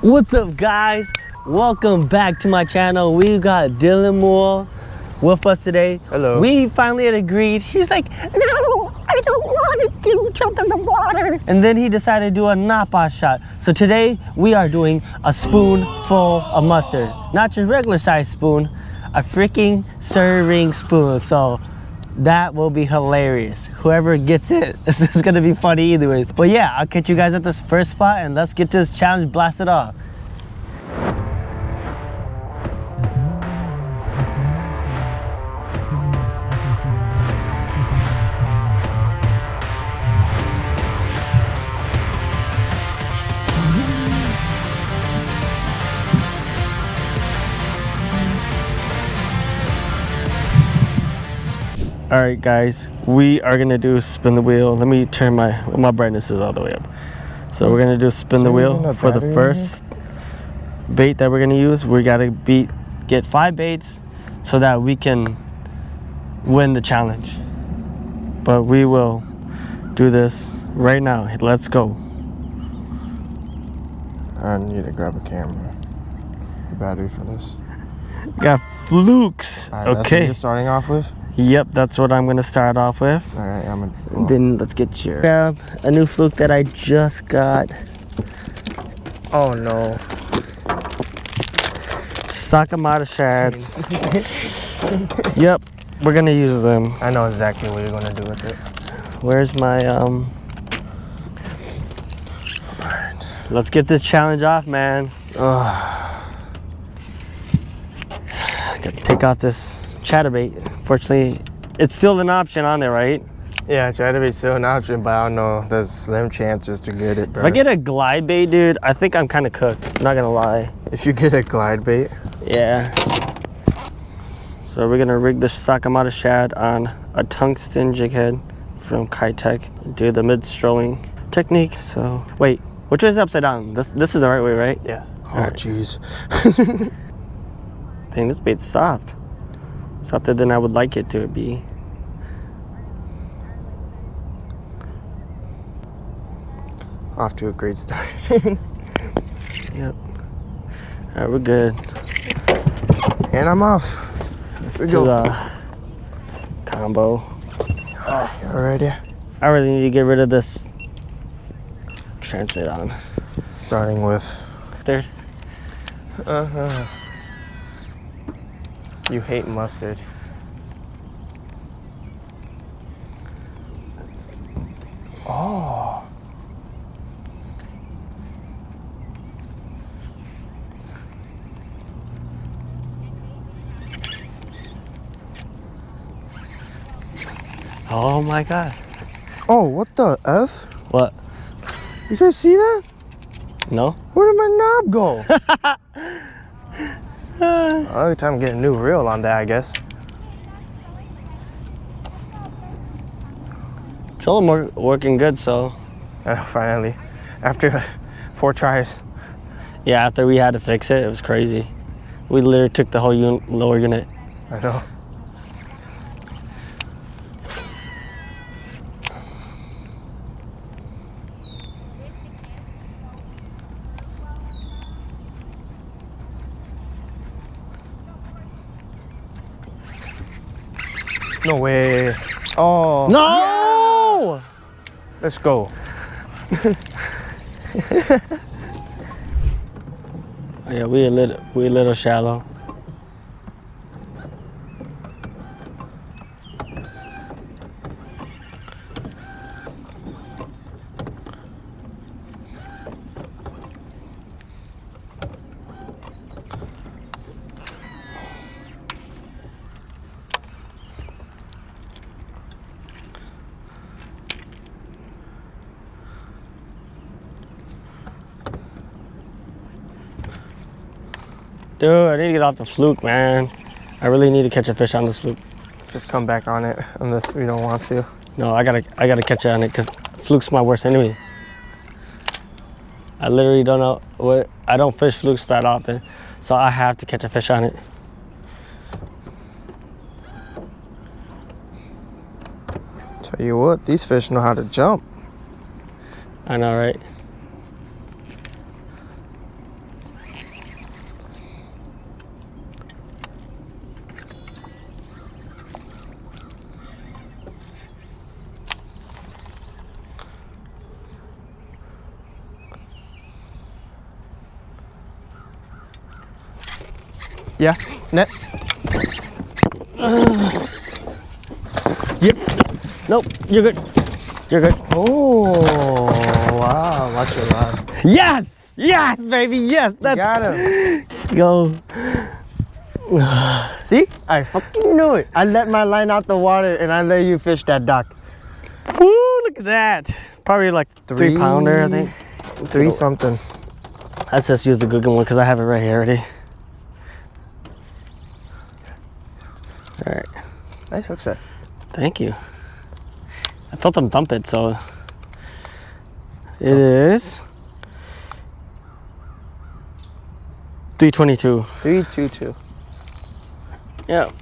What's up, guys? Welcome back to my channel. We got Dylan Moore with us today. Hello. We finally had agreed. He's like, no, I don't want to jump in the water. And then he decided to do a napa shot. So today we are doing a spoonful of mustard. Not your regular size spoon, a freaking serving spoon. So that will be hilarious. Whoever gets it, this is gonna be funny either way. But yeah, I'll catch you guys at this first spot and let's get this challenge blasted off. All right, guys, we are gonna do spin the wheel. Let me turn my brightness is all the way up. So we're gonna do spin the wheel for the first bait that we're gonna use. We gotta get 5 baits so that we can win the challenge. But we will do this right now. Let's go. I need to grab a camera. The battery for this. Got flukes. All right, that's what you're starting off with? Yep, that's what I'm gonna start off with. All right, Then let's get your grab a new fluke that I just got. Oh no. Sakamata shads. Yep, we're gonna use them. I know exactly what you're gonna do with it. Where's my Alright. Let's get this challenge off, man. Gotta take off this chatterbait. Fortunately, it's still an option on there, right? Yeah, chatterbait's still an option, but I don't know. There's slim chances to get it, bro. If I get a glide bait, dude, I think I'm kind of cooked. I'm not gonna lie. If you get a glide bait. Yeah. So we're gonna rig the Sakamata shad on a tungsten jig head from Kitech. Do the mid-strolling technique. So wait, which way is upside down? This is the right way, right? Yeah. Oh jeez. Dang, this bait's soft. Softer than I would like it to be. Off to a great start. Yep. Alright, we're good. And I'm off. Let's go. The combo. You already? I really need to get rid of this transmit on. Starting with Third. You hate mustard. Oh. Oh my god. Oh, what the F? What? You guys see that? No? Where did my knob go? Every time I get a new reel on that, I guess. Trolling working good, so. I know, finally. After 4 tries. Yeah, after we had to fix it, it was crazy. We literally took the whole lower unit. I know. No way. Oh. No! Yeah. Let's go. Yeah, we a little shallow. Dude, I need to get off the fluke, man. I really need to catch a fish on this fluke. Just come back on it unless we don't want to. No, I gotta catch it on it because fluke's my worst enemy. I literally don't know what. I don't fish flukes that often, so I have to catch a fish on it. Tell you what, these fish know how to jump. I know, right? Yeah, net. Yep. Nope, you're good. You're good. Oh, wow. Watch your rod. Yes! Yes, baby, yes! You got him. Go. See? I fucking knew it. I let my line out the water and I let you fish that dock. Woo, look at that. Probably like 3 pounder, I think. 3 something. Let's just use the good one because I have it right here already. All right. Nice hook set. Thank you. I felt them thump it, so it is 322. 322. Yep.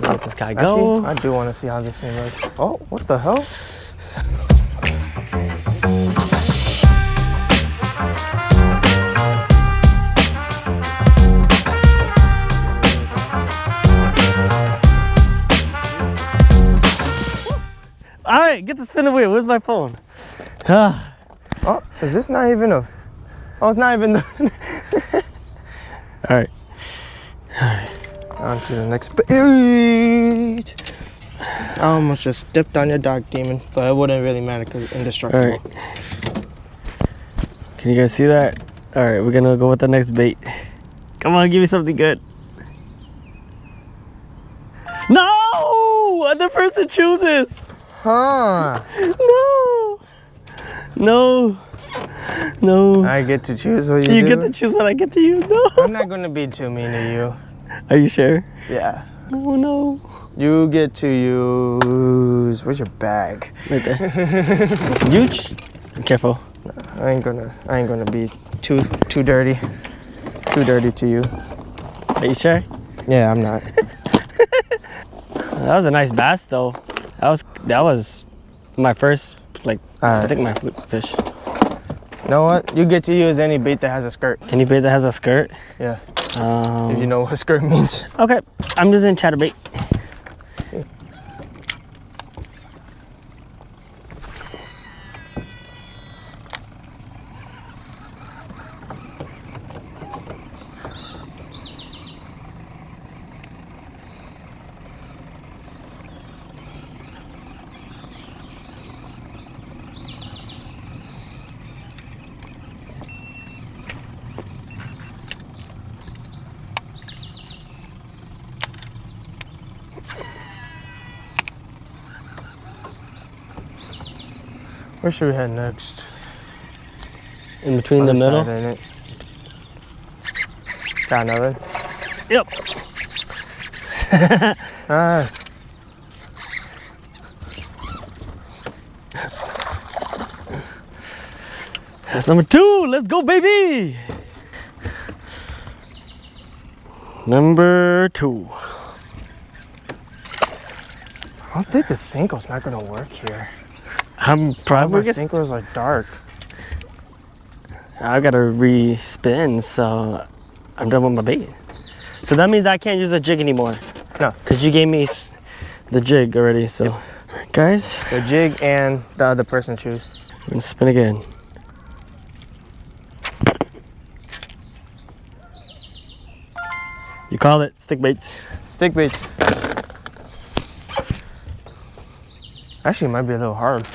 Let this guy Actually, go. I do want to see how this thing looks. Oh, what the hell? All right, get the spinning wheel. Where's my phone? Oh, is this not even a... Oh, it's not even the... All right. On to the next bait. I almost just stepped on your dark demon, but it wouldn't really matter because it's indestructible. All right. Can you guys see that? All right, we're gonna go with the next bait. Come on, give me something good. No! Other person chooses. Huh. No. No. No. I get to choose what you do? You get to choose what I get to use. No. I'm not going to be too mean to you. Are you sure? Yeah. Oh no. You get to use... Where's your bag? Right there. Huge. Be careful. I ain't gonna be too dirty. Too dirty to you. Are you sure? Yeah, I'm not. That was a nice bass though. That was my first, like, I think my fish. You know what? You get to use any bait that has a skirt. Any bait that has a skirt? Yeah. If you know what skirt means. Okay, I'm using chatterbait. Where should we head next? In between the Other middle? side, ain't it? Got another? Yep. Ah. That's number 2. Let's go, baby. Number 2. I don't think the Cinco's not gonna work here. I'm probably My Cinco's are dark. I gotta re-spin, so I'm done with my bait. So that means I can't use a jig anymore. No. Because you gave me the jig already, so. Yep. Guys. The jig and the other person choose. We're gonna spin again. You call it stick baits. Stick baits. Actually, it might be a little hard.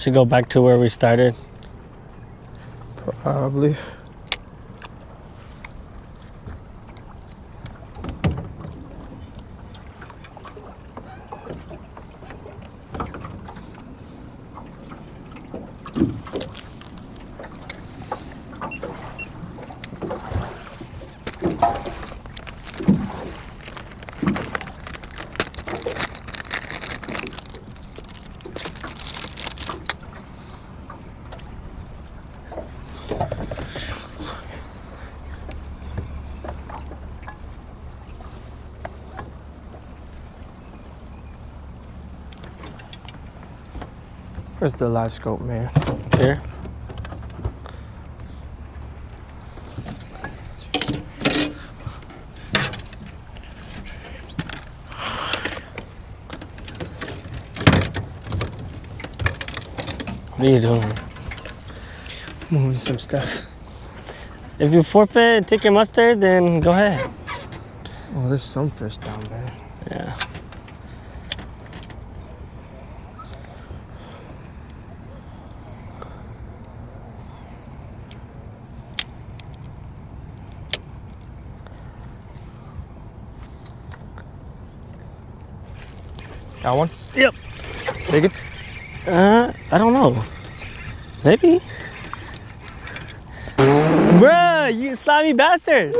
Should go back to where we started. Probably. Where's the live scope, man? Here. What are you doing? Moving some stuff. If you forfeit and take your mustard, then go ahead. Oh, there's some fish down there. Yeah. Got one? Yep. Take it? I don't know. Maybe. Bruh, you slimy bastard.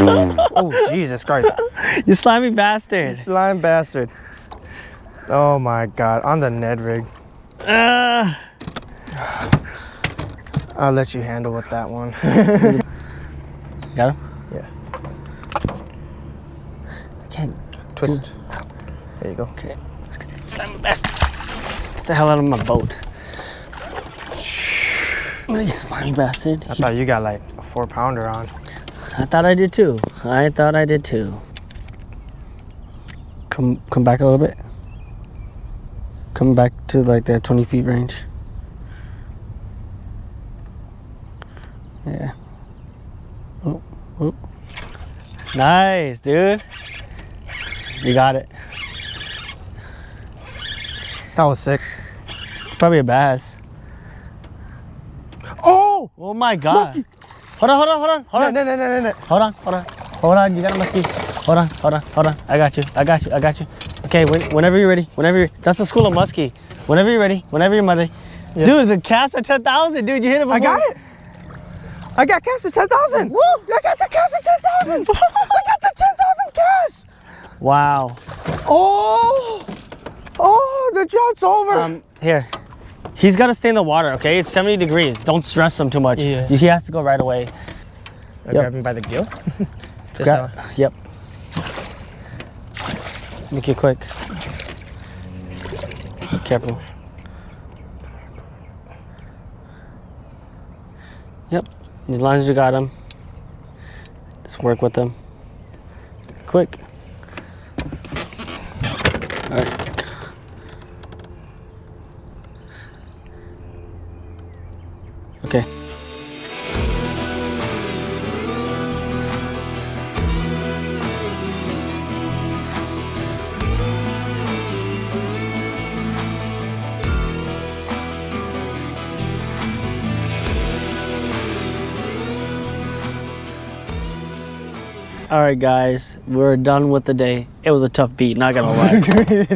Oh, Jesus Christ. You slimy bastard. Slime bastard. Oh my God, on the Ned rig. I'll let you handle with that one. Got him? Yeah. I can't. Twist. There you go. Okay. Slimy bastard. Get the hell out of my boat. You slimy bastard. I thought you got like a 4-pounder on. I thought I did too. Come back a little bit. Come back to like that 20 feet range. Yeah. Oh, oh. Nice, dude. You got it. That was sick. It's probably a bass. Oh! Oh my God. Muskie. Hold on. No. Hold on. You got a muskie. Hold on. I got you. Okay, whenever you're ready. That's a school of muskie. Whenever you're ready. Yep. Dude, the cast at 10,000. Dude, you hit it before. I got it. I got cast at 10,000. Woo! I got the cast at 10,000. I got the 10,000 cast. Wow. Oh, the drought's over. Here. He's got to stay in the water, okay? It's 70 degrees. Don't stress him too much. Yeah. He has to go right away. Grab him by the gill. Yep. Make it quick. Careful. Yep. As long as you got him, just work with him. Quick. All right. Okay. All right, guys, we're done with the day. It was a tough beat, not gonna lie.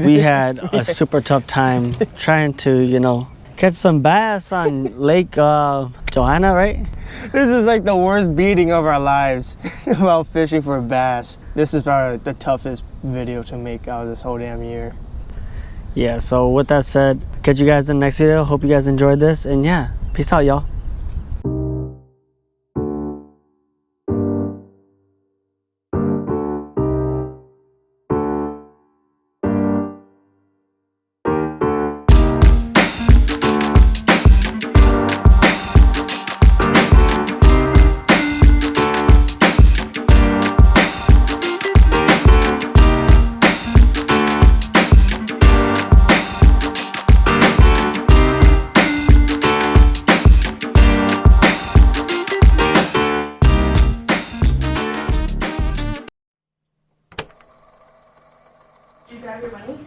We had a super tough time trying to, catch some bass on Lake Johanna, right? This is like the worst beating of our lives while fishing for bass. This is probably the toughest video to make out of this whole damn year. Yeah, so with that said, catch you guys in the next video. Hope you guys enjoyed this, and yeah, peace out, y'all.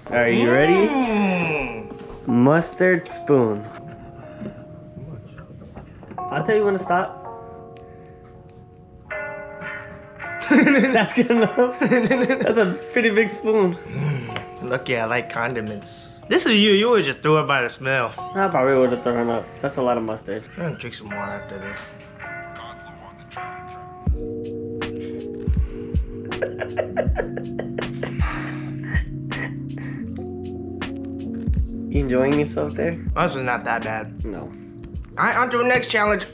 Are you ready? Mustard spoon. I'll tell you when to stop. That's good enough. That's a pretty big spoon. Lucky I like condiments. This is you. You would just throw it by the smell. I probably would have thrown up. That's a lot of mustard. I'm gonna drink some more after this. You enjoying yourself there? This was not that bad. No. Alright, on to the next challenge.